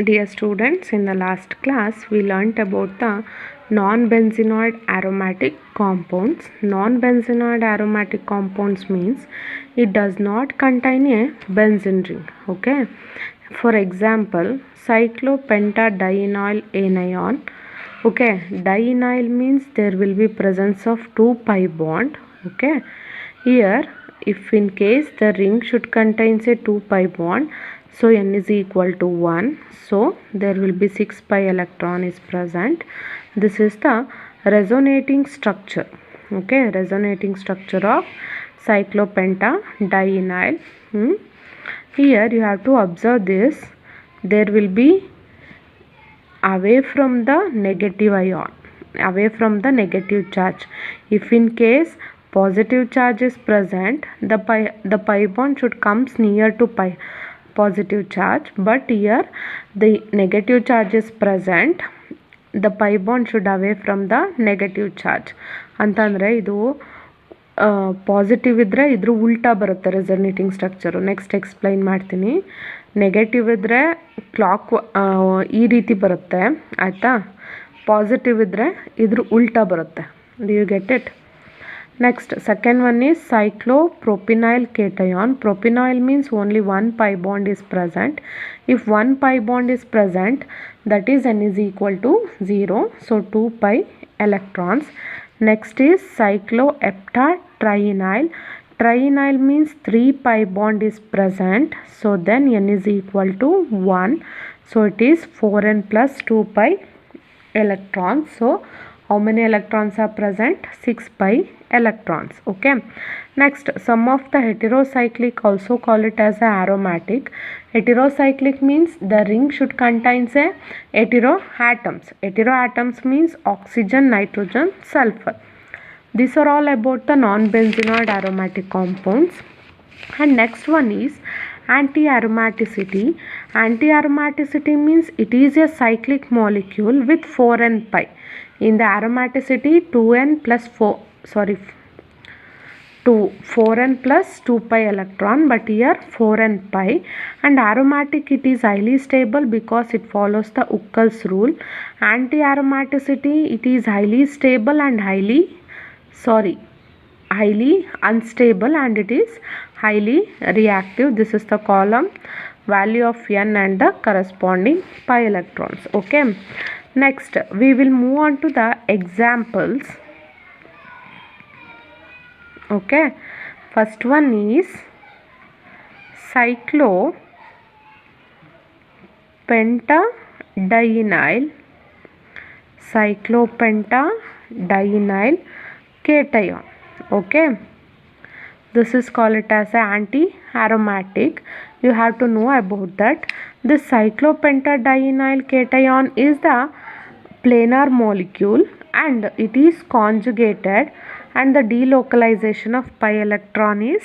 Dear students, in the last class we learnt about the non-benzenoid aromatic compounds. Non-benzenoid aromatic compounds means it does not contain a benzene ring. Okay. For example, cyclopentadienyl anion. Okay, dienyl means there will be presence of 2 pi bond. Okay. Here, if in case the ring should contain a 2 pi bond, so n is equal to 1. So there will be 6 pi electron is present. This is the resonating structure. Okay, resonating structure of cyclopentadienyl. Here you have to observe this. There will be away from the negative ion, away from the negative charge. If in case positive charge is present, the pi bond should comes near to positive charge, but here the negative charge is present, the pi bond should away from the negative charge. ಅಂತಂದರೆ ಇದು positive ಇದ್ದರೆ ಇದ್ರ ಉಲ್ಟಾ ಬರುತ್ತೆ resonating structure. Next explain ಮಾಡ್ತೀನಿ. Negative ಇದ್ದರೆ clock ಈ ರೀತಿ ಬರುತ್ತೆ, ಆಯಿತಾ. ಪಾಸಿಟಿವ್ ಇದ್ದರೆ ಇದ್ರ ಉಲ್ಟಾ ಬರುತ್ತೆ. Do you get it? Next, second one is cyclopropynyl cation. Propynyl means only one pi bond is present. If one pi bond is present, that is n is equal to 0. So 2 pi electrons. Next is cycloheptatrienyl. Trienyl means 3 pi bond is present. So then n is equal to 1. So it is 4n plus 2 pi electrons. So how many electrons are present? 6 pi electrons. Okay. Next, some of the heterocyclic also call it as a aromatic. Heterocyclic means the ring should contain a heteroatoms. Heteroatoms means oxygen, nitrogen, sulfur. These are all about the non-benzenoid aromatic compounds. And next one is anti-aromaticity. Anti-aromaticity means it is a cyclic molecule with 4n pi. In the aromaticity 4n plus 2 pi electron, but here 4n pi. And aromatic, it is highly stable because it follows the Huckel's rule. Anti-aromaticity, it is highly stable and highly unstable, and it is highly reactive. This is the column value of n and the corresponding pi electrons. Okay. Next, we will move on to the examples. Okay. First one is cyclopentadienyl cation. Okay. This is called it as an anti-aromatic. You have to know about that. This cyclopentadienyl cation is the planar molecule and it is conjugated, and the delocalization of pi electron is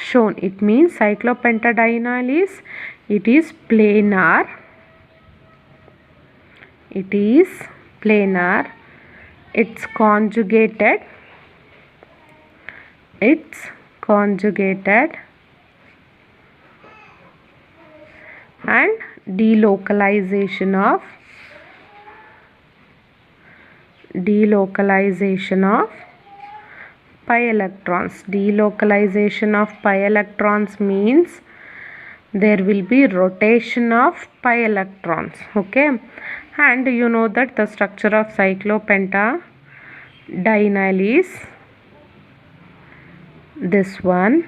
shown. It means cyclopentadienyl is planar. It is planar. It's conjugated. And delocalization of pi electrons. Delocalization of pi electrons means there will be rotation of pi electrons. Okay. And you know that the structure of cyclopentadienyl is this one,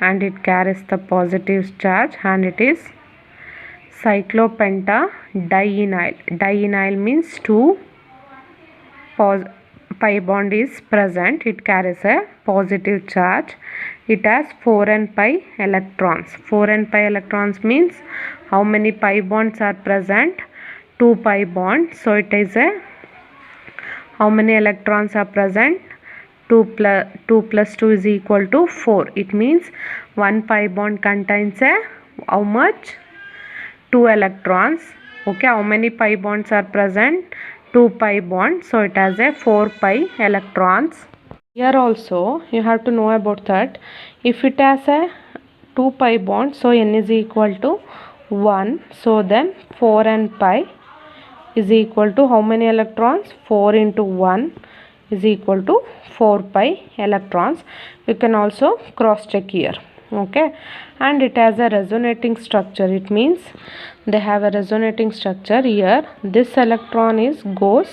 and it carries the positive charge, and it is cyclopentadienyl. Dienyl means 2 pi bond is present. It carries a positive charge. It has 4n pi electrons. 4n pi electrons means how many pi bonds are present? 2 pi bonds. So it is how many electrons are present? 2 plus 2 is equal to 4. It means 1 pi bond contains how much? 2 electrons. Okay, how many pi bonds are present? 2 pi bonds. So it has 4 pi electrons. Here also you have to know about that. If it has a 2 pi bond, so n is equal to 1. So then 4 and pi is equal to how many electrons? 4 into 1 is equal to 4 pi electrons. You can also cross check here. Okay, and it has a resonating structure. It means they have a resonating structure. Here this electron goes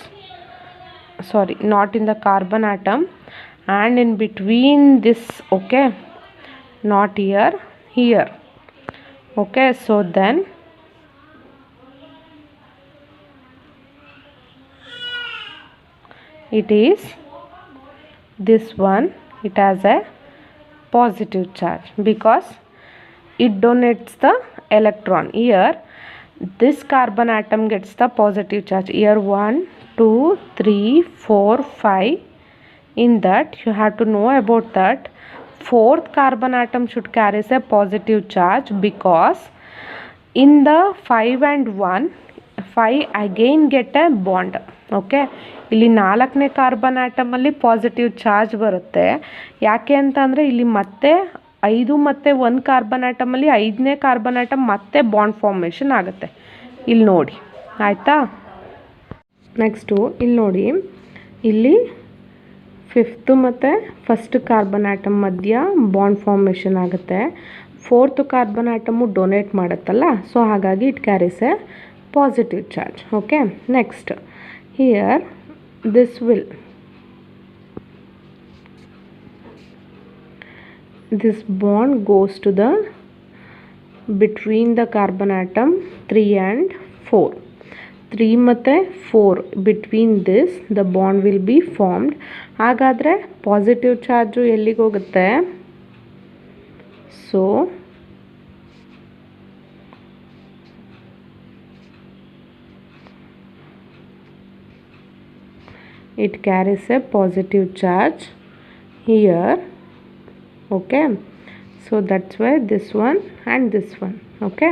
not in the carbon atom and in between this. Okay, not here, here. Okay, so then it is this one. It has a positive charge because it donates the electron. Here this carbon atom gets the positive charge. Here 1 2 3 4 5. In that you have to know about that fourth carbon atom should carry a positive charge because in the 5 and 1 5 again get a bond. Okay, ಇಲ್ಲಿ 4ನೇ carbon ಆಟಮಲ್ಲಿ positive charge ಬರುತ್ತೆ. ಯಾಕೆ ಅಂತಂದರೆ ಇಲ್ಲಿ ಮತ್ತೆ 5 ಮತ್ತು 1 carbon ಆಟಮಲ್ಲಿ 5ನೇ carbon atom ಮತ್ತೆ ಬಾಂಡ್ ಫಾರ್ಮೇಷನ್ ಆಗುತ್ತೆ. ಇಲ್ಲಿ ನೋಡಿ, ಆಯಿತಾ. ನೆಕ್ಸ್ಟು ಇಲ್ಲಿ ನೋಡಿ, ಇಲ್ಲಿ 5th ಮತ್ತು 1st ಕಾರ್ಬನ್ ಆಟಮ್ ಮಧ್ಯ ಬಾಂಡ್ ಫಾರ್ಮೇಷನ್ ಆಗುತ್ತೆ. 4th ಕಾರ್ಬನ್ ಆಟಮು ಡೊನೇಟ್ ಮಾಡುತ್ತಲ್ಲ, ಸೊ ಹಾಗಾಗಿ it carries a positive charge. Okay, next here this bond goes to the between the carbon atom 3 and 4. 3 ಮತ್ತು 4 between this the bond will be formed. ಹಾಗಾದರೆ positive charge ಎಲ್ಲಿಗೆ ಹೋಗುತ್ತೆ? So it carries a positive charge here. Okay, so that's why this one and this one. Okay,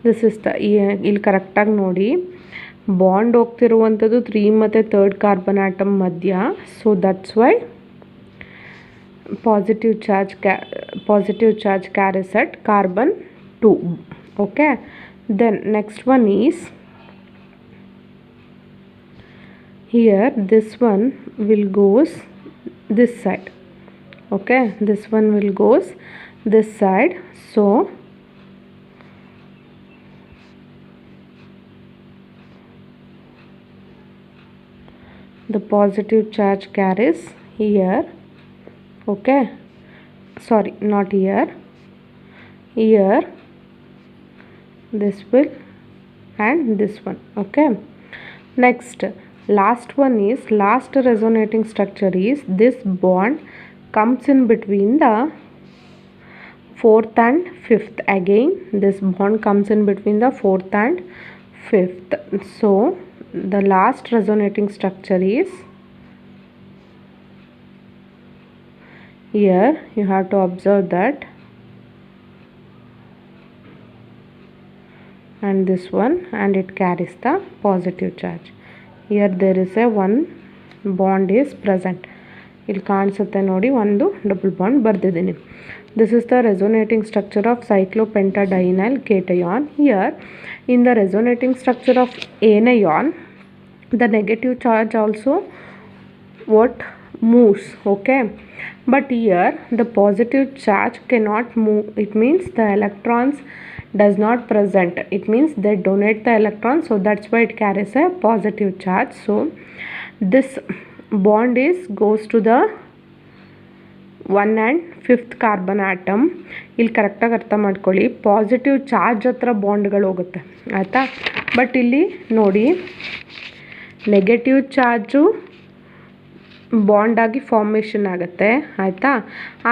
this is the ಇಲ್ಲಿ ಕರೆಕ್ಟಾಗಿ ನೋಡಿ, bond ಹೋಗ್ತಿರುವಂಥದ್ದು 3 ಮತ್ತು 3rd carbon atom ಮಧ್ಯ. So that's why positive charge carries at carbon 2. Okay, then next one is here this one will goes this side. Okay, this one will goes this side. So the positive charge carries here. Okay, sorry, not here, here this will and this one. Okay, next last one is last resonating structure is this bond comes in between the 4th and 5th. Again this bond comes in between the 4th and 5th. So the last resonating structure is here. You have to observe that, and this one, and it carries the positive charge. Here there is a one bond is present. ಇಲ್ಲಿ ಕಾಣಿಸುತ್ತೆ ನೋಡಿ, ಒಂದು double bond ಬರ್ದಿದ್ದೀನಿ. This is the resonating structure of cyclopentadienyl cation. Here in the resonating structure of anion, the negative charge also what moves. Okay, but here the positive charge cannot move. It means the electrons does not present. It means they donate the electrons, so that's why it carries a positive charge. So this bond goes to the 1 and 5th carbon atom. ಇಲ್ಲಿ ಕರೆಕ್ಟಾಗಿ ಅರ್ಥ ಮಾಡ್ಕೊಳ್ಳಿ, positive charge ಹತ್ರ ಬಾಂಡ್ಗಳು ಹೋಗುತ್ತೆ, ಆಯಿತಾ. But ಇಲ್ಲಿ ನೋಡಿ, ನೆಗೆಟಿವ್ ಚಾರ್ಜು ಬಾಂಡಾಗಿ ಫಾರ್ಮೇಷನ್ ಆಗುತ್ತೆ, ಆಯಿತಾ.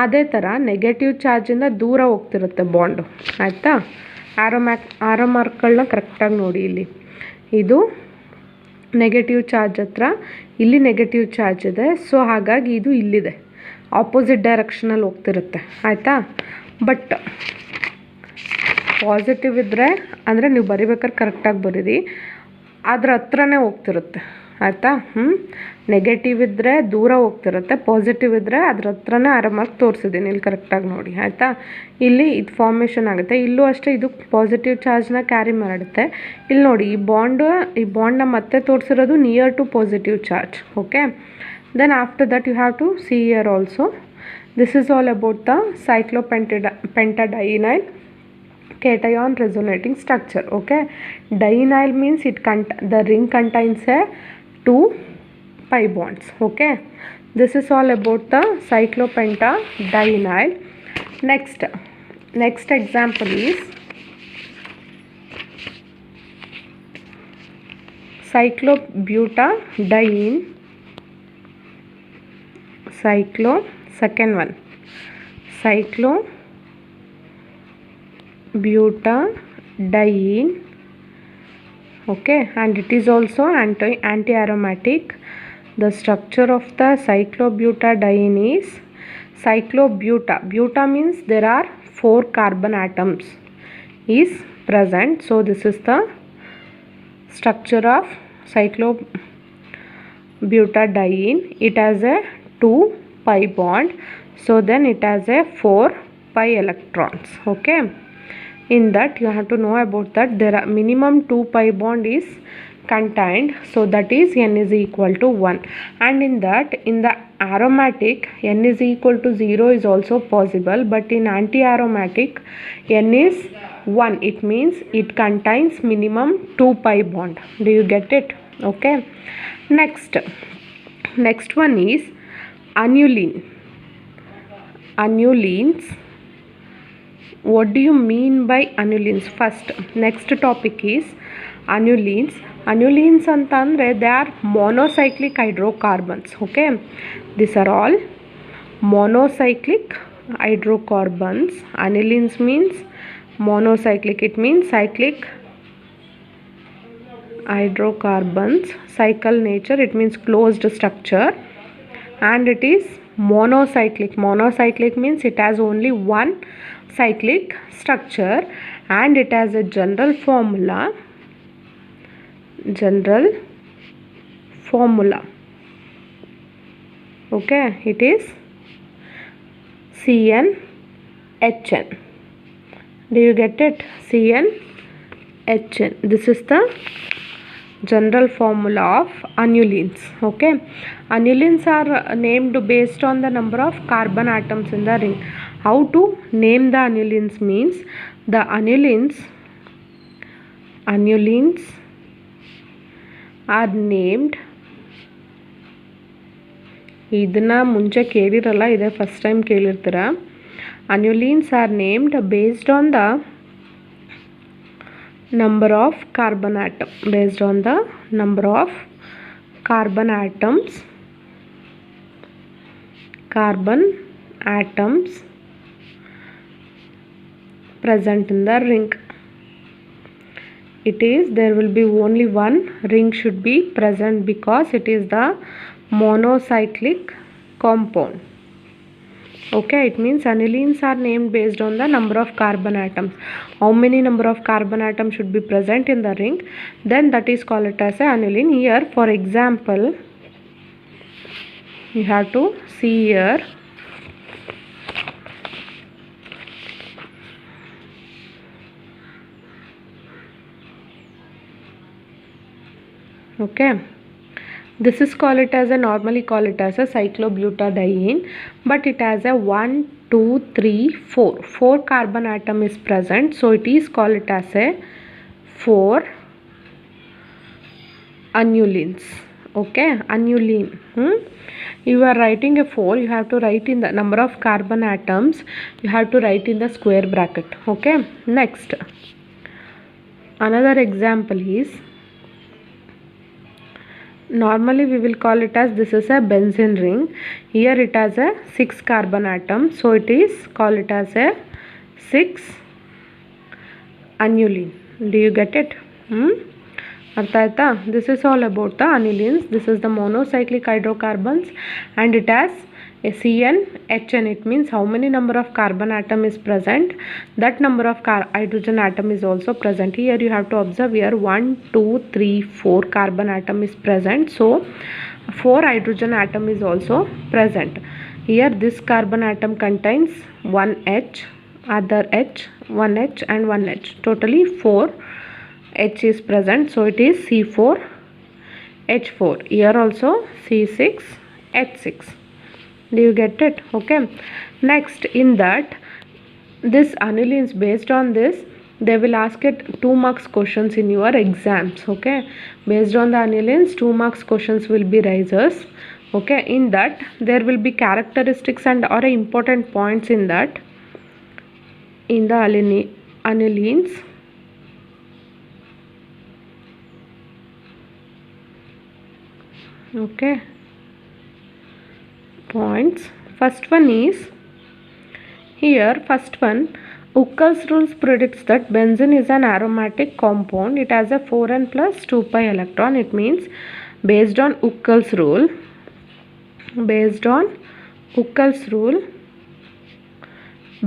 ಅದೇ ಥರ ನೆಗೆಟಿವ್ ಚಾರ್ಜಿಂದ ದೂರ ಹೋಗ್ತಿರುತ್ತೆ ಬಾಂಡು, ಆಯಿತಾ. ಆರೋ ಮಾರ್ಕ್ಗಳನ್ನ ಕರೆಕ್ಟಾಗಿ ನೋಡಿ. ಇಲ್ಲಿ ಇದು ನೆಗೆಟಿವ್ ಚಾರ್ಜ್ ಹತ್ರ, ಇಲ್ಲಿ ನೆಗೆಟಿವ್ ಚಾರ್ಜ್ ಇದೆ, ಸೊ ಹಾಗಾಗಿ ಇದು ಇಲ್ಲಿದೆ, ಆಪೋಸಿಟ್ ಡೈರೆಕ್ಷನಲ್ಲಿ ಹೋಗ್ತಿರುತ್ತೆ, ಆಯಿತಾ. ಬಟ್ ಪಾಸಿಟಿವ್ ಇದ್ದರೆ ಅಂದರೆ ನೀವು ಬರಿಬೇಕಾದ್ರೆ ಕರೆಕ್ಟಾಗಿ ಬರೀರಿ, ಅದ್ರ ಹತ್ರನೇ ಹೋಗ್ತಿರುತ್ತೆ, ಆಯಿತಾ. ನೆಗೆಟಿವ್ ಇದ್ದರೆ ದೂರ ಹೋಗ್ತಿರುತ್ತೆ, ಪಾಸಿಟಿವ್ ಇದ್ದರೆ ಅದ್ರ ಹತ್ರನೇ ಆರಾಮಾಗಿ ತೋರಿಸಿದ್ದೀನಿ ಇಲ್ಲಿ ಕರೆಕ್ಟಾಗಿ ನೋಡಿ ಆಯಿತಾ. ಇಲ್ಲಿ ಇದು ಫಾರ್ಮೇಷನ್ ಆಗುತ್ತೆ, ಇಲ್ಲೂ ಅಷ್ಟೇ ಇದು ಪಾಸಿಟಿವ್ ಚಾರ್ಜ್ನ ಕ್ಯಾರಿ ಮಾಡುತ್ತೆ. ಇಲ್ಲಿ ನೋಡಿ ಈ ಬಾಂಡ್ನ ಮತ್ತೆ ತೋರಿಸಿರೋದು near to positive charge. Okay, then after that you have to see here also. This is all about the cyclopentadienyl cation resonating structure. Okay, dienyl means the ring contains a 2 pi bonds. Okay, this is all about the cyclopentadienyl. Next example is cyclobutadiene. Second one, cyclobutadiene. Okay, and it is also anti-aromatic. The structure of the cyclobutadiene is buta means there are 4 carbon atoms is present. So this is the structure of cyclobutadiene. It has a 2 pi bond, so then it has a 4 pi electrons. Okay, in that you have to know about that there are minimum 2 pi bond is contained, so that is n is equal to 1. And in the aromatic n is equal to 0 is also possible, but in anti-aromatic n is 1. It means it contains minimum 2 pi bond. Do you get it? Okay, next one is annulenes. What do you mean by annulenes? First, next topic is annulenes. Annulenes antandre they are monocyclic hydrocarbons. Okay, these are all monocyclic hydrocarbons. Annulenes means monocyclic, it means cyclic hydrocarbons. Cycle nature, it means closed structure, and it is monocyclic. Monocyclic means it has only one cyclic structure, and it has a general formula. Okay, it is CnHn. Do you get it? CnHn. This is the general formula of annulenes. Okay, annulenes are named based on the number of carbon atoms in the ring. How to name the annulenes means the annulenes are named, ಇದನ್ನ ಮುಂಚೆ ಕೇಳಿರಲ್ಲ, ಇದೆ first time ಕೇಳಿರ್ತೀರ. Annulenes are named based on the number of carbon atoms present in the ring. It is there will be only one ring should be present because it is the monocyclic compound. Okay, it means annulenes are named based on the number of carbon atoms. How many number of carbon atoms should be present in the ring, then that is called as a annulene. Here for example you have to see here. Okay, this is normally call it as a cyclobutadiene, but it has a 1 2 3 4 carbon atom is present, so it is called it as a 4 annulenes. Okay, annulene. You are writing a 4, you have to write in the number of carbon atoms, you have to write in the square bracket. Okay, next another example is, normally we will call it as, this is a benzene ring. Here it has a 6 carbon atom, so it is call it as a 6 annulene. Do you get it? ಅರ್ಥ ಆಯ್ತಾ? This is all about the annulenes. This is the monocyclic hydrocarbons, and it has CnHn, it means how many number of carbon atom is present, that number of hydrogen atom is also present. Here you have to observe, here 1 2 3 4 carbon atom is present, so 4 hydrogen atom is also present. Here this carbon atom contains 1 H, other H, 1 H and 1 H, totally 4 H is present, so it is C4H4. Here also C6H6. Do you get it? Okay. Next, in that, this anilines, based on this, they will ask it 2 marks questions in your exams. Okay. Based on the anilines, 2 marks questions will be rises. Okay. In that, there will be characteristics and or important points in that. In the anilines. Okay. Points. First one is, here first one, Huckel's rules predicts that benzene is an aromatic compound. It has a 4n plus 2 pi electron. It means based on Huckel's rule,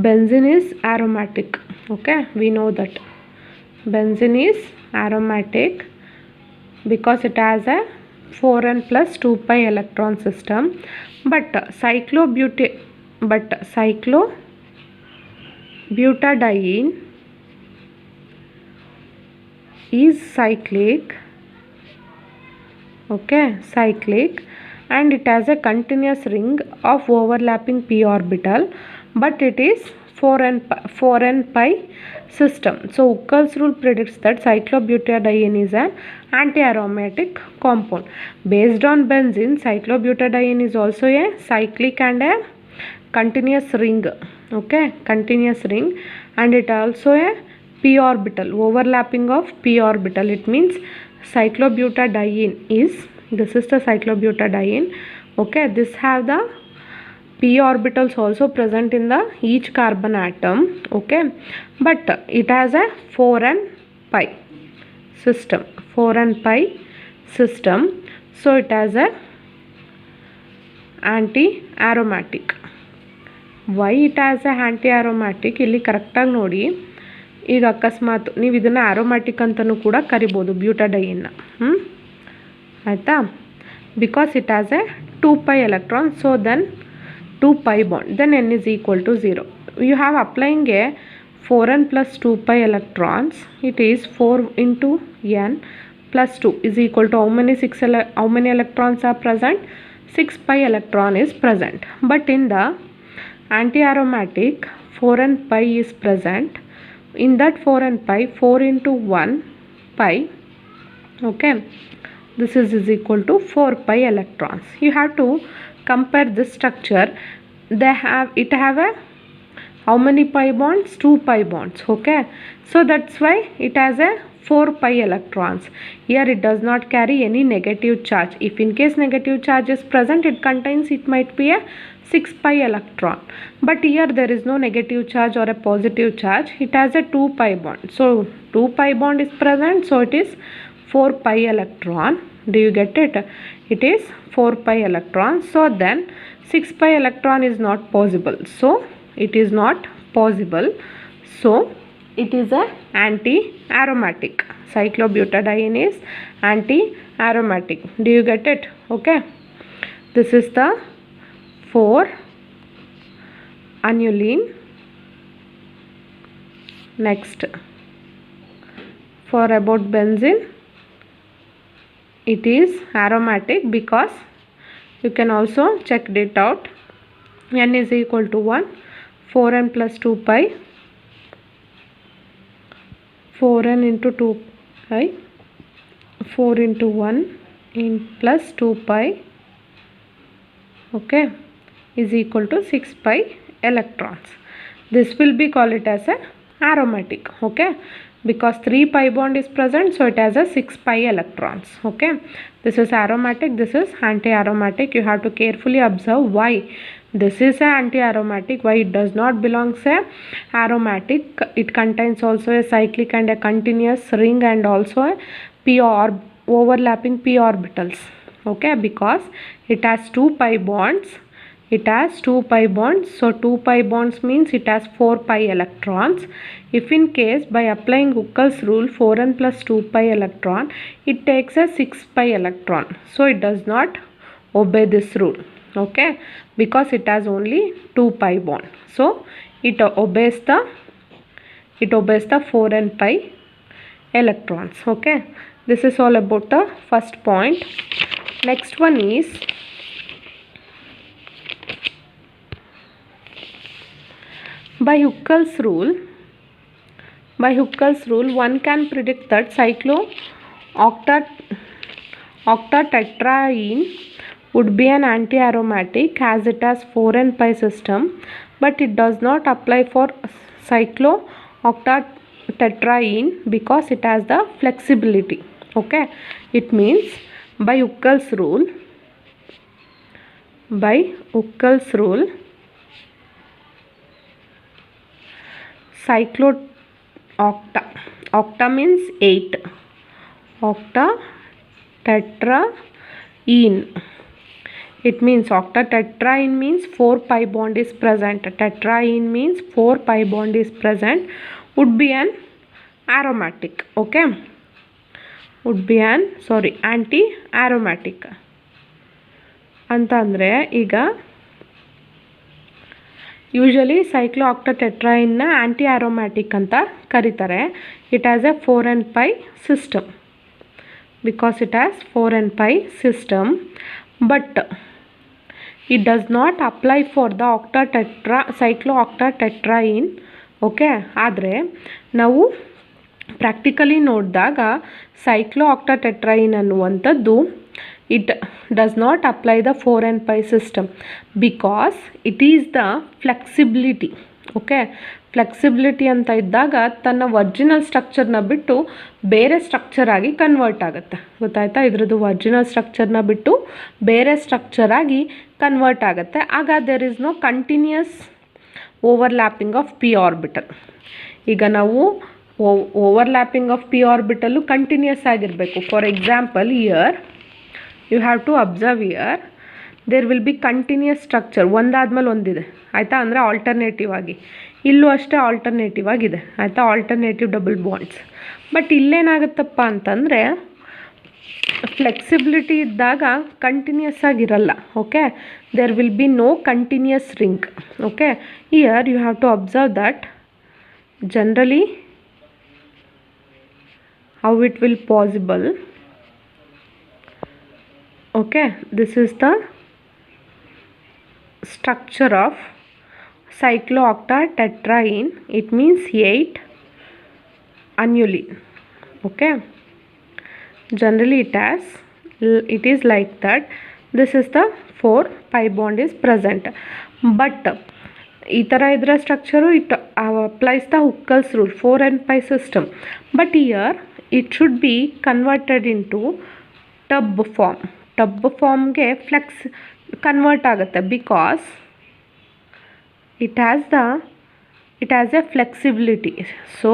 benzene is aromatic. Okay, we know that benzene is aromatic because it has a 4n plus 2 pi electron system. But cyclobutadiene is cyclic. Okay, cyclic, and it has a continuous ring of overlapping p orbital, but it is 4n pi system. So Huckel's rule predicts that cyclobutadiene is an anti-aromatic compound. Based on benzene, cyclobutadiene is also a cyclic and a continuous ring. Okay, continuous ring, and it also a p orbital, overlapping of p orbital. It means cyclobutadiene is, this is the cyclobutadiene. Okay, this have the p orbitals also present in the each carbon atom. Okay, but it has a 4n pi system, 4n pi system, so it has a anti-aromatic. Why it has a anti-aromatic? ಇಲ್ಲಿ ಕರೆಕ್ಟಾಗಿ ನೋಡಿ, ಈಗ ಅಕಸ್ಮಾತ್ ನೀವು ಇದನ್ನು aromatic ಅಂತಲೂ ಕೂಡ ಕರಿಬೋದು ಬ್ಯೂಟಾಡೈನ್ನ. ಆಯಿತಾ? Because it has A 2 pi electron, so then 2 pi bond, then n is equal to 0. You have applying a 4n plus 2 pi electrons. It is 4 into n plus 2 is equal to how many electrons are present? 6 pi electron is present. But in the anti-aromatic, 4n pi is present. In that 4n pi, 4 into 1 pi. Okay, this is equal to 4 pi electrons. You have to compare this structure. It have a how many pi bonds? 2 pi bonds. Okay, so that's why it has a 4 pi electrons. Here it does not carry any negative charge. If in case negative charge is present, it might be a 6 pi electron, but here there is no negative charge or a positive charge. It has a 2 pi bond, so 2 pi bond is present, so it is 4 pi electron. Do you get it? It is 4 pi electron, so then 6 pi electron is not possible, so it is not possible, so it is a anti-aromatic. Cyclobutadiene is anti-aromatic. Do you get it? Okay, this is the 4 aniline. Next, for about benzene, it is aromatic because you can also check it out. N is equal to 1, 4n plus 2 pi, 4n into 2 pi, 4 into 1 in plus 2 pi, okay, is equal to 6 pi electrons. This will be called it as a aromatic. Okay, because 3 pi bond is present, so it has a 6 pi electrons. Okay, this is aromatic, this is anti-aromatic. You have to carefully observe why this is an anti-aromatic, why it does not belong to aromatic. It contains also a cyclic and a continuous ring, and also a overlapping p orbitals. Okay, because it has 2 pi bonds, it has 2 pi bonds. So 2 pi bonds means it has 4 pi electrons. If in case by applying Huckel's rule 4n plus 2 pi electron, it takes a 6 pi electron. So it does not obey this rule, okay, because it has only 2 pi bond. So it obeys the 4n pi electrons, okay. This is all about the first point. Next one is by Huckel's rule, one can predict that cyclooctatetraene would be an anti-aromatic as it has 4n pi system, but it does not apply for cyclooctatetraene because it has the flexibility, okay. It means by Huckel's rule, octa means 8, octatetraene, it means octatetraene means 4 pi bond is present, tetraene means 4 pi bond is present, would be an aromatic, okay, anti-aromatic ಅಂತಂದರೆ ಈಗ usually ಸೈಕ್ಲೋಆಕ್ಟಾಟೆಟ್ರಾಯಿನ್ನ ಆ್ಯಂಟಿ aromatic ಅಂತ ಕರೀತಾರೆ. It has a 4n pi system because it has 4n pi system, but it does not apply for the cyclooctatetraene, okay. ಆದರೆ ನಾವು practically ನೋಡಿದಾಗ ಸೈಕ್ಲೋಆಕ್ಟಾಟೆಟ್ರಾಯಿನ್ ಅನ್ನುವಂಥದ್ದು it does not apply the 4n pi system because it is the flexibility, okay. Flexibility ಅಂತ ಇದ್ದಾಗ ತನ್ನ original ಸ್ಟ್ರಕ್ಚರ್ನ ಬಿಟ್ಟು ಬೇರೆ ಸ್ಟ್ರಕ್ಚರ್ ಆಗಿ ಕನ್ವರ್ಟ್ ಆಗುತ್ತೆ, ಗೊತ್ತಾಯ್ತಾ. ಇದ್ರದ್ದು ಒರಿಜಿನಲ್ ಸ್ಟ್ರಕ್ಚರ್ನ ಬಿಟ್ಟು ಬೇರೆ ಸ್ಟ್ರಕ್ಚರ್ ಆಗಿ ಕನ್ವರ್ಟ್ ಆಗುತ್ತೆ. ಆಗ there is no continuous overlapping of p orbital. ಈಗ ನಾವು overlapping of p orbital continuous ಆಗಿರಬೇಕು. For example here you have to observe here there will be continuous structure, ಒಂದಾದ್ಮೇಲೆ ಒಂದಿದೆ ಆಯಿತಾ, ಅಂದರೆ ಆಲ್ಟರ್ನೇಟಿವ್ ಆಗಿ. ಇಲ್ಲೂ ಅಷ್ಟೇ ಆಲ್ಟರ್ನೇಟಿವ್ ಆಗಿದೆ ಆಯಿತಾ, ಆಲ್ಟರ್ನೇಟಿವ್ ಡಬಲ್ ಬಾಂಡ್ಸ್. ಬಟ್ ಇಲ್ಲೇನಾಗುತ್ತಪ್ಪ ಅಂತಂದರೆ ಫ್ಲೆಕ್ಸಿಬಿಲಿಟಿ ಇದ್ದಾಗ ಕಂಟಿನ್ಯೂಸ್ ಆಗಿರಲ್ಲ, okay. There will be no continuous ring, okay. Here you have to observe that generally how it will possible, okay. This is the structure of cyclooctatetraene. It means 8 annuline, okay. Generally it is like that. This is the 4 pi bond is present, but ಈ ಥರ ಇದರ structure it applies the Huckel's rule 4n pi system, but here it should be converted into tub form. Tub ಫಾರ್ಮ್ಗೆ convert ಆಗುತ್ತೆ because it has a flexibility. So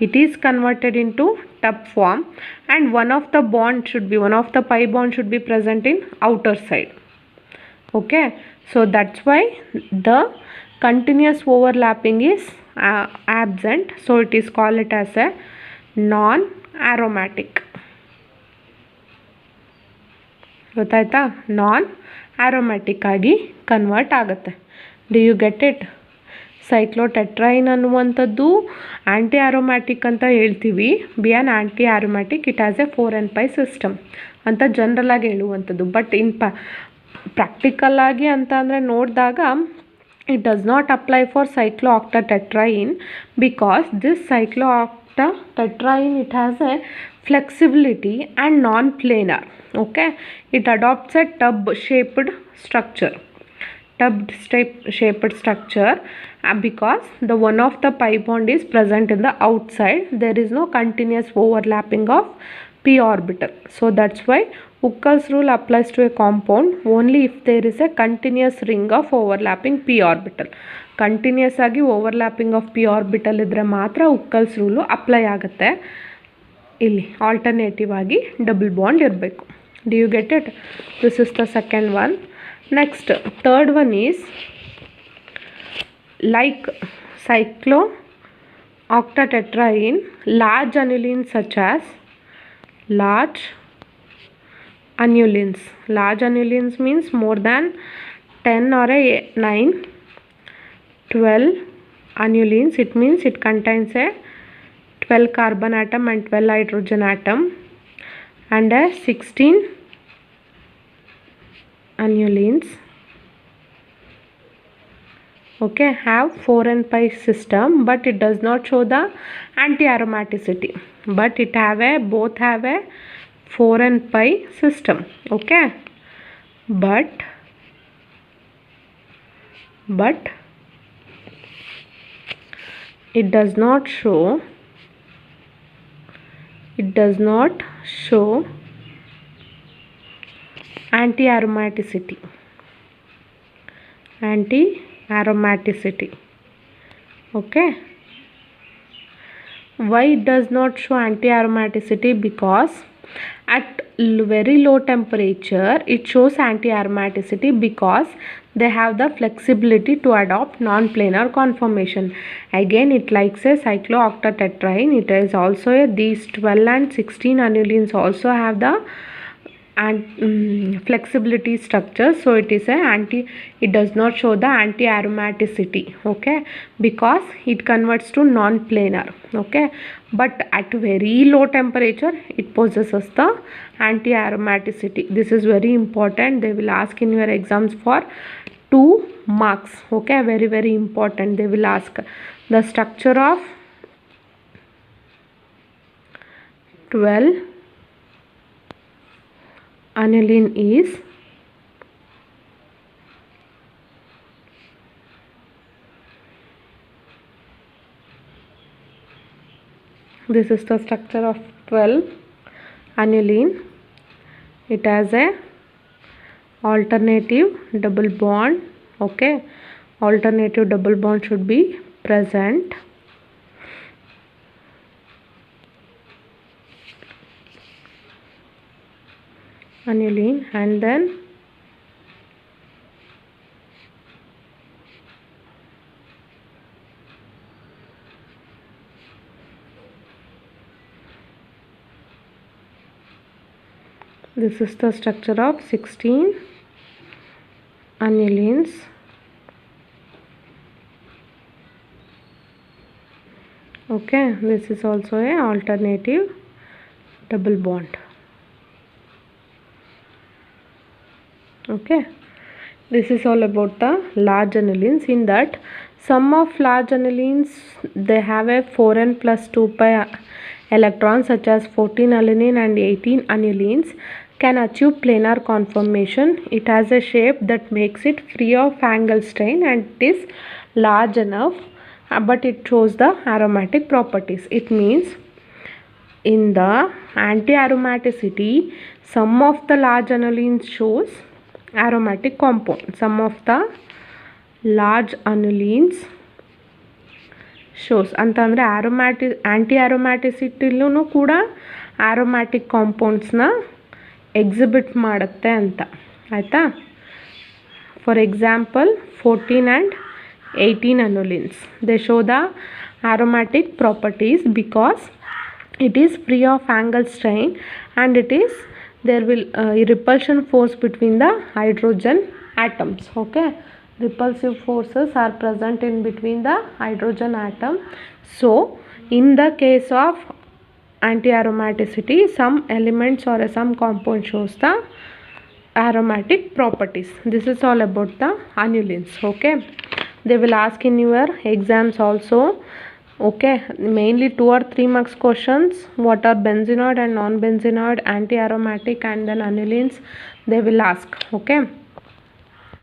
it is converted into tub form and one of the pi bond should be present in outer side, okay. So that's why the continuous overlapping is absent, so it is called it as a non-aromatic, ಗೊತ್ತಾಯ್ತಾ. Non aromatic ಆಗಿ convert ಆಗುತ್ತೆ. Do you get it? Cyclotetraene ಅನ್ನುವಂಥದ್ದು anti aromatic ಅಂತ ಹೇಳ್ತೀವಿ. Being anti aromatic, it has a 4n pi system ಅಂತ ಜನರಲಾಗಿ ಹೇಳುವಂಥದ್ದು. But in practical ಆಗಿ ಅಂತ ಅಂದರೆ ನೋಡಿದಾಗ it does not apply for cyclooctatetraene because this cyclooctatetraene, it has a flexibility and non-planar, okay. It adopts a tub shaped structure because the one of the pi bond is present in the outside. There is no continuous overlapping of p orbital. So that's why Huckel's rule applies to a compound only if there is a continuous ring of overlapping p orbital. Continuous ಆಗಿ overlapping of p orbital ಇದ್ದರೆ ಮಾತ್ರ Huckel's rule apply ಆಗುತ್ತೆ. ಇಲ್ಲಿ alternative ಆಗಿ double bond ಇರಬೇಕು. Do you get it? This is the second one. Next, third one is like cyclooctatetraene, large annulenes such as large annulenes. Large annulenes means more than 10 or 9, 12 annulenes. It means it contains a 12 carbon atom and 12 hydrogen atom, and a 16 annulenes, okay, have 4n pi system, but it does not show the anti-aromaticity, but it both have a 4n pi system, okay, but it does not show anti-aromaticity. Okay, why it does not show anti-aromaticity? Because at very low temperature it shows anti-aromaticity because they have the flexibility to adopt non-planar conformation. Again, it likes a cyclooctatetraene. It is also these 12 and 16 annulenes also have the flexibility structure, so it does not show the anti-aromaticity, okay, because it converts to non-planar, okay, but at very low temperature it possesses the anti-aromaticity. This is very important. They will ask in your exams for 2 marks, okay, very very important. They will ask the structure of 12 aniline is this is the structure of 12 aniline. It has a alternative double bond, okay, alternative double bond should be present. Aniline, and then this is the structure of 16 anilines, okay. This is also a alternative double bond, okay. This is all about the large anilines. In that, some of large anilines, they have a 4n plus 2 pi electrons, such as 14 alanine and 18 anilines can achieve planar conformation. It has a shape that makes it free of angle strain and it is large enough, but it shows the aromatic properties. It means in the anti-aromaticity, some of the large anilines shows aromatic compound. Some of the large anilines shows ಅಂತಂದರೆ ಆ್ಯಂಟಿ ಕೂಡ aromatic ಕಾಂಪೌಂಡ್ಸ್ನ exhibit ಮಾಡುತ್ತೆ ಅಂತ, ಆಯಿತಾ. For example 14 and 18 anilines, they show the aromatic properties because it is free of angle strain and there will repulsion force between the hydrogen atoms, okay. Repulsive forces are present in between the hydrogen atom. So in the case of anti-aromaticity, some elements or some compound shows the aromatic properties. This is all about the anilines, okay. They will ask in your exams also, okay, mainly 2 or 3 marks questions. What are benzenoid and non-benzenoid, anti-aromatic, and then anilines, they will ask, okay.